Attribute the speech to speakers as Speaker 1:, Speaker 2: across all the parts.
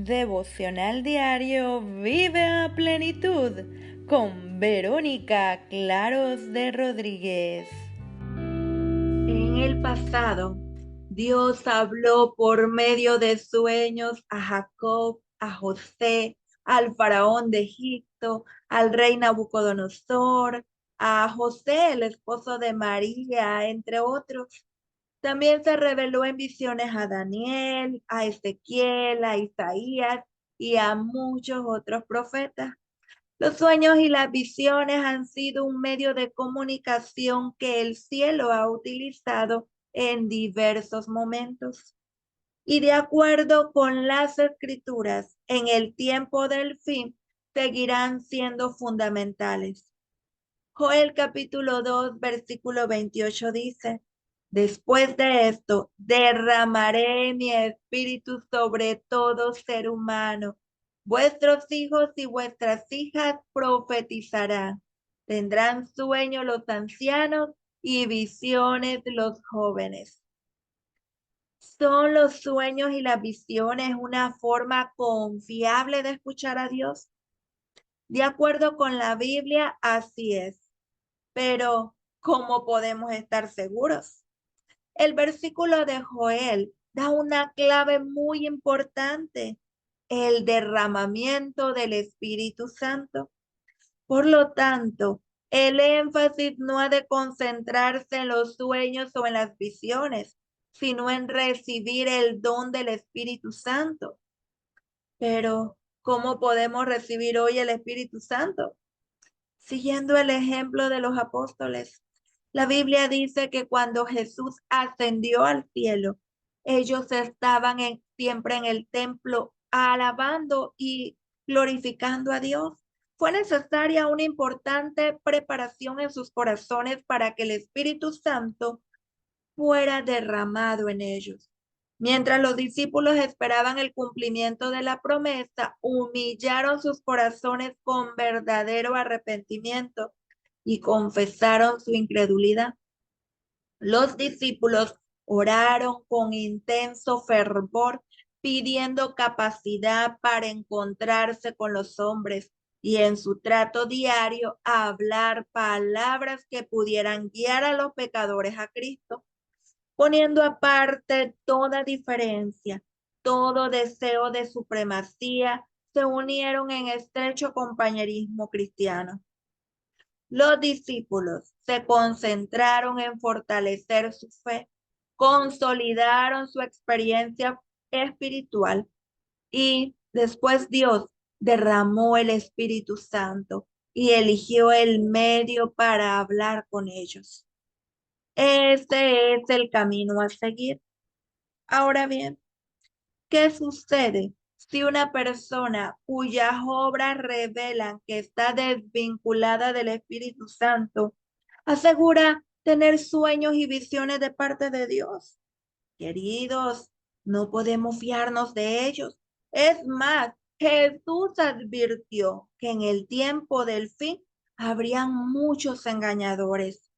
Speaker 1: Devocional diario Vive a plenitud con Verónica Claros de Rodríguez.
Speaker 2: En el pasado, Dios habló por medio de sueños a Jacob, a José, al faraón de Egipto, al rey Nabucodonosor, a José, el esposo de María, entre otros. También se reveló en visiones a Daniel, a Ezequiel, a Isaías y a muchos otros profetas. Los sueños y las visiones han sido un medio de comunicación que el cielo ha utilizado en diversos momentos. Y de acuerdo con las escrituras, en el tiempo del fin seguirán siendo fundamentales. Joel capítulo 2, versículo 28 dice, después de esto, derramaré mi espíritu sobre todo ser humano. Vuestros hijos y vuestras hijas profetizarán. Tendrán sueños los ancianos y visiones los jóvenes. ¿Son los sueños y las visiones una forma confiable de escuchar a Dios? De acuerdo con la Biblia, así es. Pero, ¿cómo podemos estar seguros? El versículo de Joel da una clave muy importante, el derramamiento del Espíritu Santo. Por lo tanto, el énfasis no ha de concentrarse en los sueños o en las visiones, sino en recibir el don del Espíritu Santo. Pero, ¿cómo podemos recibir hoy el Espíritu Santo? Siguiendo el ejemplo de los apóstoles. La Biblia dice que cuando Jesús ascendió al cielo, ellos estaban siempre en el templo alabando y glorificando a Dios. Fue necesaria una importante preparación en sus corazones para que el Espíritu Santo fuera derramado en ellos. Mientras los discípulos esperaban el cumplimiento de la promesa, humillaron sus corazones con verdadero arrepentimiento y confesaron su incredulidad. Los discípulos oraron con intenso fervor, pidiendo capacidad para encontrarse con los hombres y en su trato diario hablar palabras que pudieran guiar a los pecadores a Cristo, poniendo aparte toda diferencia, todo deseo de supremacía, se unieron en estrecho compañerismo cristiano. Los discípulos se concentraron en fortalecer su fe, consolidaron su experiencia espiritual y después Dios derramó el Espíritu Santo y eligió el medio para hablar con ellos. Ese es el camino a seguir. Ahora bien, ¿qué sucede si una persona cuyas obras revelan que está desvinculada del Espíritu Santo asegura tener sueños y visiones de parte de Dios? Queridos, no podemos fiarnos de ellos. Es más, Jesús advirtió que en el tiempo del fin habrían muchos engañadores,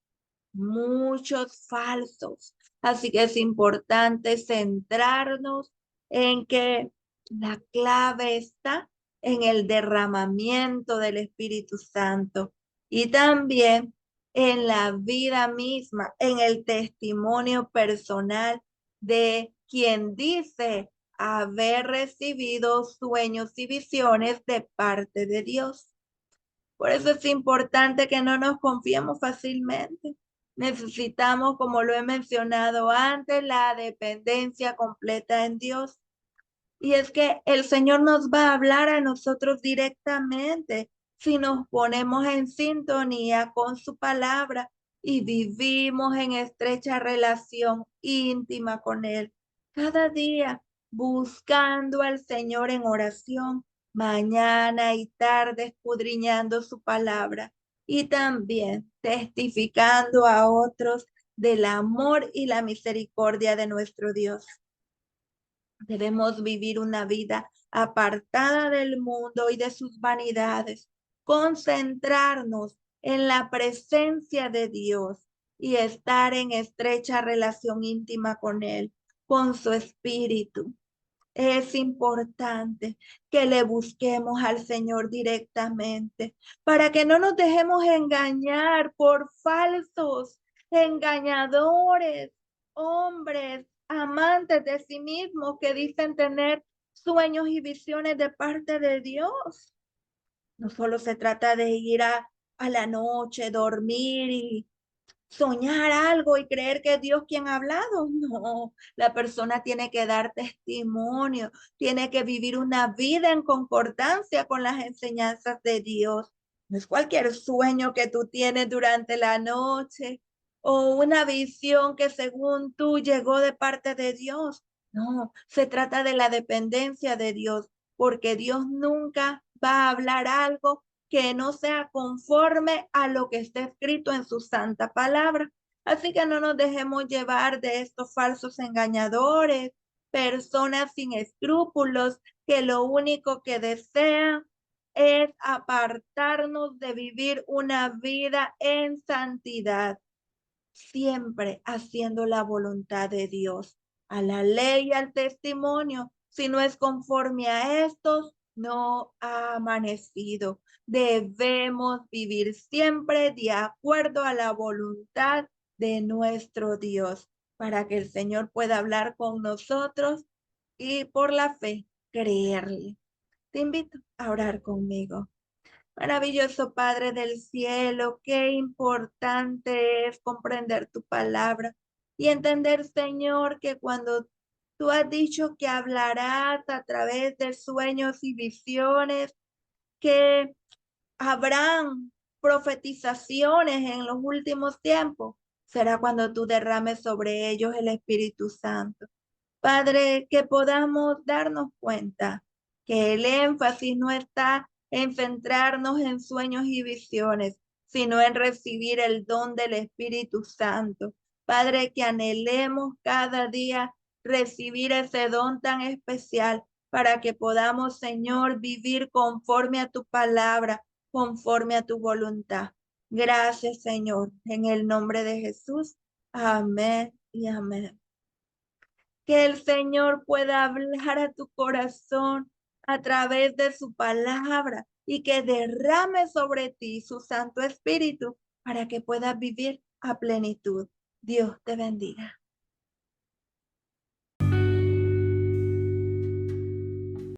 Speaker 2: muchos falsos. Así que es importante centrarnos en que la clave está en el derramamiento del Espíritu Santo y también en la vida misma, en el testimonio personal de quien dice haber recibido sueños y visiones de parte de Dios. Por eso es importante que no nos confiemos fácilmente. Necesitamos, como lo he mencionado antes, la dependencia completa en Dios. Y es que el Señor nos va a hablar a nosotros directamente si nos ponemos en sintonía con su palabra y vivimos en estrecha relación íntima con Él. Cada día buscando al Señor en oración, mañana y tarde escudriñando su palabra y también testificando a otros del amor y la misericordia de nuestro Dios. Debemos vivir una vida apartada del mundo y de sus vanidades, concentrarnos en la presencia de Dios y estar en estrecha relación íntima con Él, con su espíritu. Es importante que le busquemos al Señor directamente para que no nos dejemos engañar por falsos, engañadores, hombres, amantes de sí mismos que dicen tener sueños y visiones de parte de Dios. No solo se trata de ir a la noche, dormir y soñar algo y creer que es Dios quien ha hablado. No, la persona tiene que dar testimonio, tiene que vivir una vida en concordancia con las enseñanzas de Dios. No es cualquier sueño que tú tienes durante la noche o una visión que según tú llegó de parte de Dios. No, se trata de la dependencia de Dios, porque Dios nunca va a hablar algo que no sea conforme a lo que está escrito en su santa palabra. Así que no nos dejemos llevar de estos falsos engañadores, personas sin escrúpulos que lo único que desean es apartarnos de vivir una vida en santidad, siempre haciendo la voluntad de Dios, a la ley y al testimonio. Si no es conforme a estos, no ha amanecido. Debemos vivir siempre de acuerdo a la voluntad de nuestro Dios, para que el Señor pueda hablar con nosotros y por la fe creerle. Te invito a orar conmigo. Maravilloso Padre del cielo, qué importante es comprender tu palabra y entender, Señor, que cuando tú has dicho que hablarás a través de sueños y visiones, que habrán profetizaciones en los últimos tiempos, será cuando tú derrames sobre ellos el Espíritu Santo. Padre, que podamos darnos cuenta que el énfasis no está en centrarnos en sueños y visiones, sino en recibir el don del Espíritu Santo. Padre, que anhelemos cada día recibir ese don tan especial para que podamos, Señor, vivir conforme a tu palabra, conforme a tu voluntad. Gracias, Señor, en el nombre de Jesús. Amén y amén. Que el Señor pueda hablar a tu corazón a través de su palabra y que derrame sobre ti su Santo Espíritu para que puedas vivir a plenitud. Dios te bendiga.